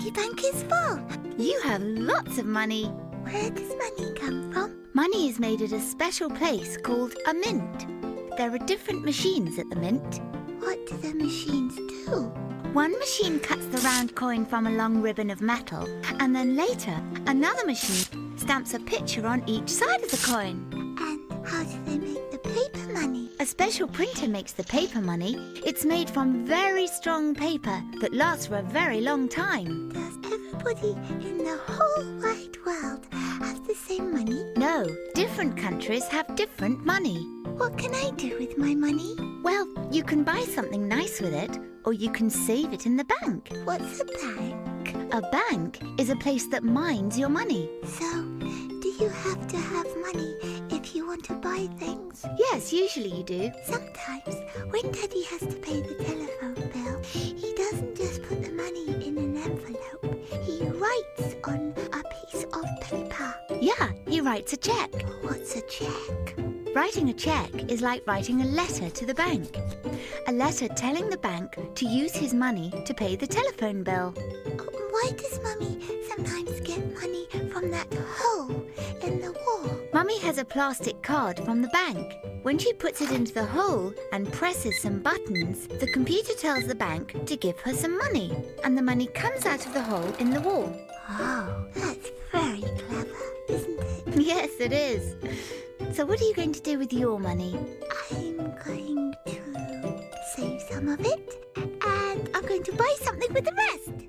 piggy bank is full. You have lots of money. Where does money come from? Money is made at a special place called a mint. There are different machines at the mint. What do the machines do? One machine cuts the round coin from a long ribbon of metal, and then later another machine stamps a picture on each side of the coin. And how do they make the paper money? A special printer makes the paper money. It's made from very strong paper that lasts for a very long time. Does everybody in the whole wide world have the same money? No, different countries have different money. What can I do with my money? Well, you can buy something nice with it, or you can save it in the bank. What's a bank? A bank is a place that mines your money. So, do you have to have money if you want to buy things? Yes, usually you do. Sometimes, when Daddy has to pay the telephone bill, he doesn't just put the money in an envelope. He writes on a piece of paper. Yeah, he writes a check. What's a check? Writing a check is like writing a letter to the bank. A letter telling the bank to use his money to pay the telephone bill. Why does Mummy sometimes get money from that hole in the wall? Mummy has a plastic card from the bank. When she puts it into the hole and presses some buttons, the computer tells the bank to give her some money, and the money comes out of the hole in the wall. Oh, that's very clever, isn't it? Yes, it is. So what are you going to do with your money? I'm going to save some of it, and I'm going to buy something with the rest.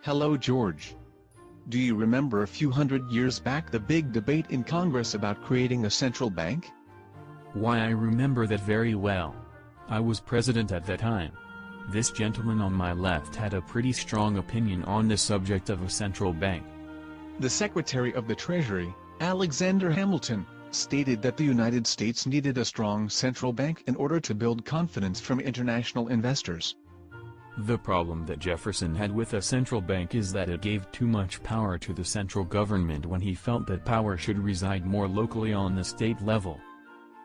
Hello, George. Do you remember a few hundred years back the big debate in Congress about creating a central bank? Why, I remember that very well. I was president at that time. This gentleman on my left had a pretty strong opinion on the subject of a central bank. The Secretary of the Treasury, Alexander Hamilton, stated that the United States needed a strong central bank in order to build confidence from international investors. The problem that Jefferson had with a central bank is that it gave too much power to the central government when he felt that power should reside more locally on the state level.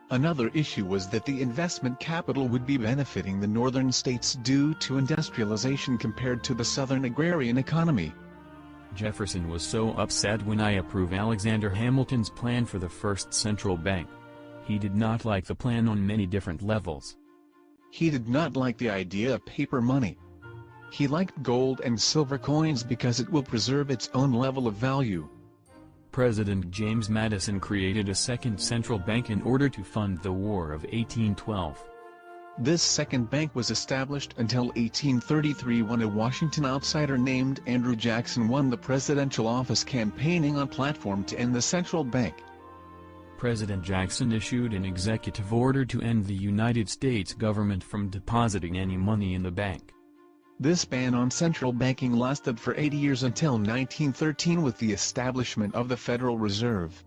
Another issue was that the investment capital would be benefiting the northern states due to industrialization compared to the southern agrarian economy. Jefferson was so upset when I approved Alexander Hamilton's plan for the first central bank. He did not like the plan on many different levels. He did not like the idea of paper money. He liked gold and silver coins because it will preserve its own level of value. President James Madison created a second central bank in order to fund the War of 1812. This second bank was established until 1833 when a Washington outsider named Andrew Jackson won the presidential office campaigning on a platform to end the central bank. President Jackson issued an executive order to end the United States government from depositing any money in the bank. This ban on central banking lasted for 80 years until 1913 with the establishment of the Federal Reserve.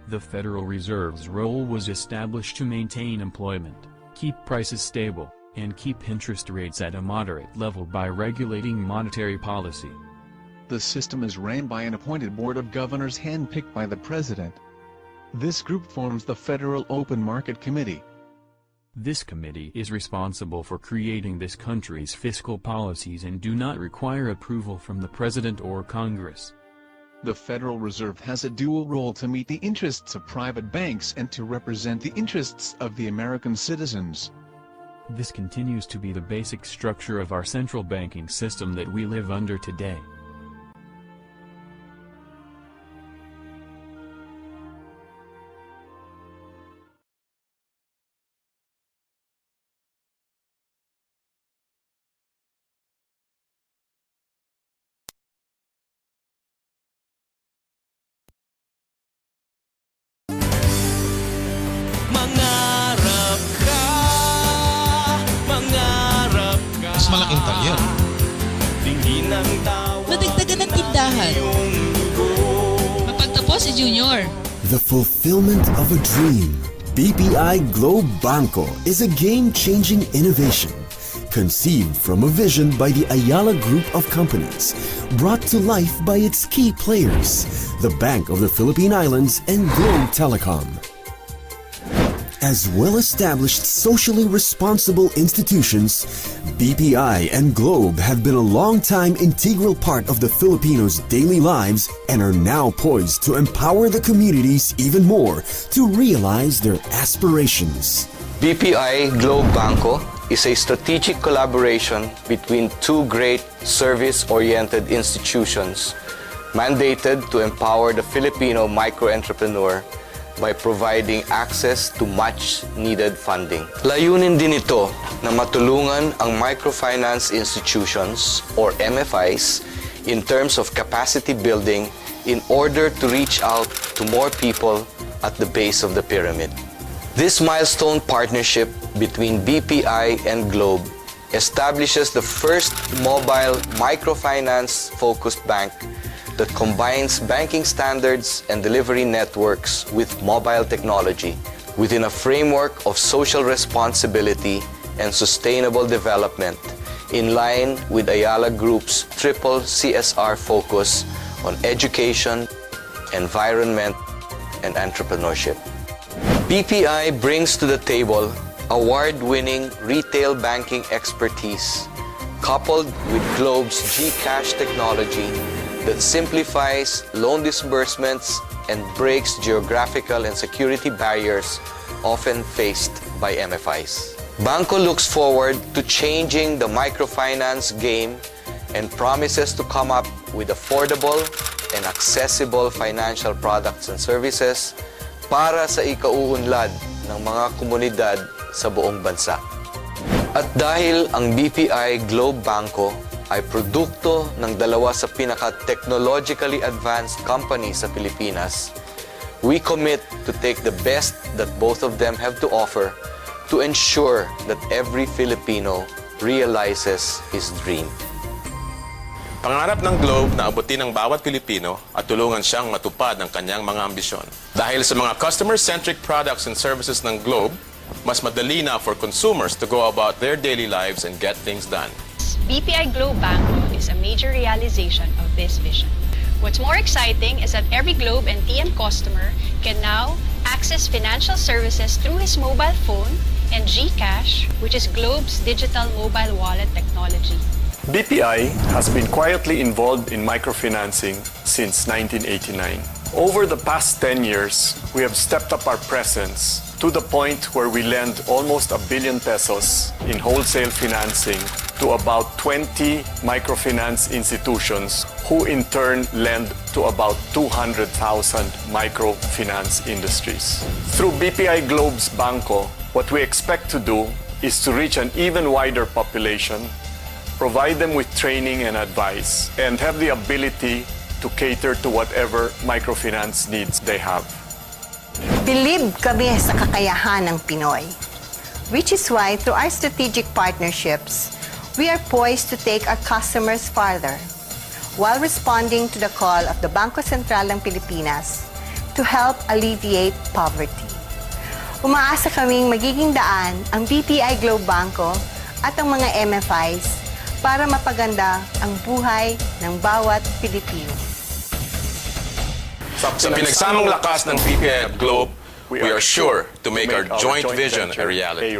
The Federal Reserve's role was established to maintain employment, keep prices stable, and keep interest rates at a moderate level by regulating monetary policy. The system is ran by an appointed board of governors handpicked by the president. This group forms the Federal Open Market Committee. This committee is responsible for creating this country's fiscal policies and do not require approval from the President or Congress. The Federal Reserve has a dual role to meet the interests of private banks and to represent the interests of the American citizens. This continues to be the basic structure of our central banking system that we live under today. Mas malaking talyer. Madagdagan ng tindahan. Mapagtapos si Junior. The fulfillment of a dream. BPI Globe Banco is a game-changing innovation Conceived from a vision by the Ayala Group of Companies, brought to life by its key players, the Bank of the Philippine Islands and Globe Telecom. As well-established socially responsible institutions, BPI and Globe have been a long-time integral part of the Filipinos' daily lives and are now poised to empower the communities even more to realize their aspirations. BPI Globe Banco is a strategic collaboration between two great service-oriented institutions mandated to empower the Filipino micro-entrepreneur by providing access to much-needed funding. Layunin din ito na matulungan ang microfinance institutions or MFIs in terms of capacity building in order to reach out to more people at the base of the pyramid. This milestone partnership between BPI and Globe establishes the first mobile microfinance-focused bank that combines banking standards and delivery networks with mobile technology within a framework of social responsibility and sustainable development in line with Ayala Group's triple CSR focus on education, environment, and entrepreneurship. BPI brings to the table award-winning retail banking expertise coupled with Globe's GCash technology that simplifies loan disbursements and breaks geographical and security barriers often faced by MFIs. Banco looks forward to changing the microfinance game and promises to come up with affordable and accessible financial products and services para sa ikauunlad ng mga komunidad sa buong bansa. At dahil ang BPI Globe Banco ay produkto ng dalawa sa pinaka-technologically advanced company sa Pilipinas, we commit to take the best that both of them have to offer to ensure that every Filipino realizes his dream. Pangarap ng Globe na abutin ng bawat Pilipino at tulungan siyang matupad ang kanyang mga ambisyon. Dahil sa mga customer-centric products and services ng Globe, mas madali na for consumers to go about their daily lives and get things done. BPI Globe Banco is a major realization of this vision. What's more exciting is that every Globe and TM customer can now access financial services through his mobile phone and GCash, which is Globe's digital mobile wallet technology. BPI has been quietly involved in microfinancing since 1989. Over the past 10 years, we have stepped up our presence to the point where we lend almost 1 billion pesos in wholesale financing to about 20 microfinance institutions who in turn lend to about 200,000 microfinance industries. Through BPI Globe's Banco, what we expect to do is to reach an even wider population, provide them with training and advice, and have the ability to cater to whatever microfinance needs they have. Believe kami sa kakayahan ng Pinoy, which is why through our strategic partnerships, we are poised to take our customers farther while responding to the call of the Bangko Sentral ng Pilipinas to help alleviate poverty. Umaasa kaming magiging daan ang BPI Globe Banco at ang mga MFIs para mapaganda ang buhay ng bawat Pilipino. Sa pinagsamang lakas ng BPI at Globe, we are sure to make our joint vision a reality.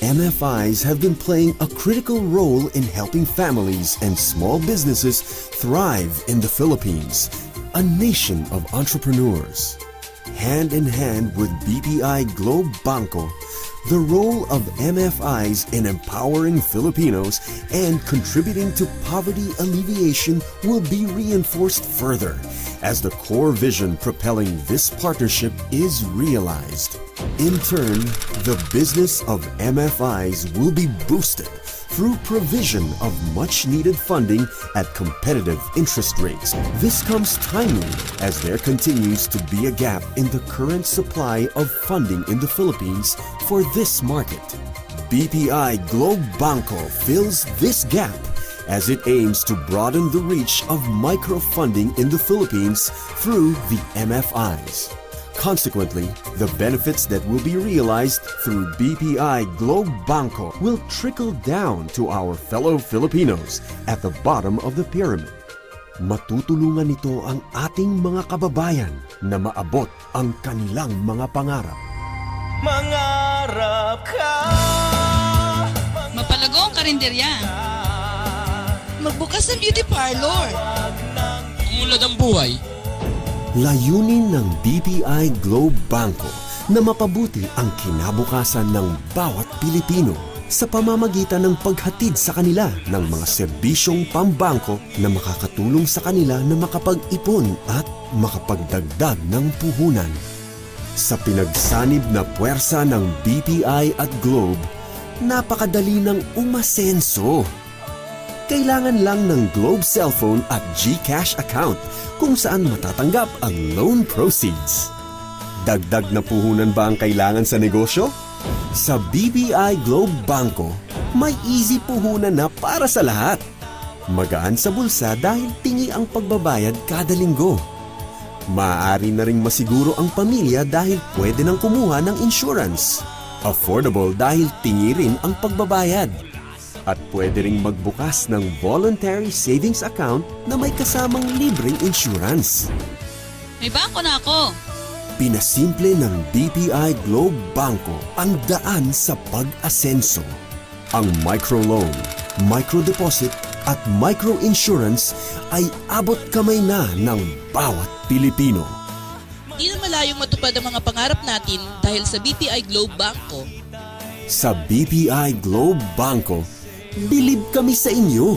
MFIs have been playing a critical role in helping families and small businesses thrive in the Philippines, a nation of entrepreneurs. Hand in hand with BPI Globe Banco, the role of MFIs in empowering Filipinos and contributing to poverty alleviation will be reinforced further as the core vision propelling this partnership is realized. In turn, the business of MFIs will be boosted through provision of much-needed funding at competitive interest rates. This comes timely as there continues to be a gap in the current supply of funding in the Philippines for this market. BPI Globe Banco fills this gap as it aims to broaden the reach of microfunding in the Philippines through the MFIs. Consequently, the benefits that will be realized through BPI Globe Banco will trickle down to our fellow Filipinos at the bottom of the pyramid. Matutulungan nito ang ating mga kababayan na maabot ang kanilang mga pangarap. Mangarap ka. Mapalago ang karinderya. Magbukas ng beauty parlor. Umulad ang buhay. Layunin ng BPI Globe Banco na mapabuti ang kinabukasan ng bawat Pilipino sa pamamagitan ng paghatid sa kanila ng mga serbisyong pambangko na makakatulong sa kanila na makapag-ipon at makapagdagdag ng puhunan. Sa pinagsanib na puwersa ng BPI at Globe, napakadali ng umasenso. Kailangan lang ng Globe cellphone at GCash account kung saan matatanggap ang loan proceeds. Dagdag na puhunan ba ang kailangan sa negosyo? Sa BPI Globe Banco, may easy puhunan na para sa lahat. Magaan sa bulsa dahil tingi ang pagbabayad kada linggo. Maaari na ring masiguro ang pamilya dahil pwede nang kumuha ng insurance. Affordable dahil tingi rin ang pagbabayad. At pwede ring magbukas ng voluntary savings account na may kasamang libreng insurance. May bangko na ako. Pinasimple ng BPI Globe Banco ang daan sa pag-asenso. Ang microloan, microdeposit at microinsurance ay abot kamay na ng bawat Pilipino. Di na malayong matupad ang mga pangarap natin dahil sa BPI Globe Banco. Sa BPI Globe Banco, bilib kami sa inyo.